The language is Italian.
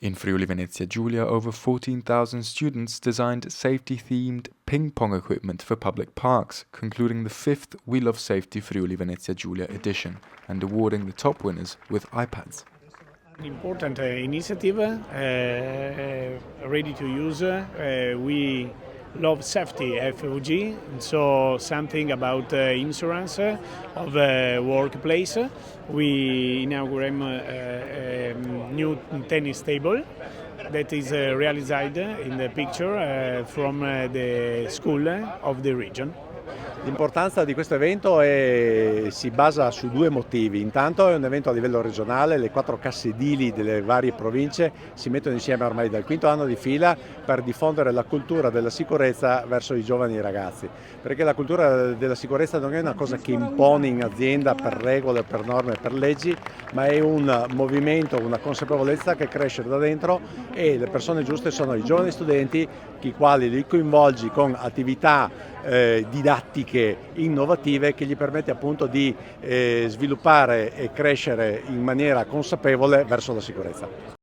In Friuli Venezia Giulia, over 14,000 students designed safety-themed ping-pong equipment for public parks, concluding the 5th We Love Safety Friuli Venezia Giulia edition and awarding the top winners with iPads. An important initiative, ready to use. We love safety FOG, so something about insurance of workplace. We inaugurate a new tennis table that is realized in the picture from the school of the region. L'importanza di questo evento si basa su due motivi. Intanto è un evento a livello regionale, le 4 casse edili delle varie province si mettono insieme ormai dal 5º anno di fila per diffondere la cultura della sicurezza verso i giovani e i ragazzi, perché la cultura della sicurezza non è una cosa che impone in azienda per regole, per norme, per leggi, ma è un movimento, una consapevolezza che cresce da dentro e le persone giuste sono i giovani studenti, i quali li coinvolgi con attività didattiche innovative che gli permette appunto di sviluppare e crescere in maniera consapevole verso la sicurezza.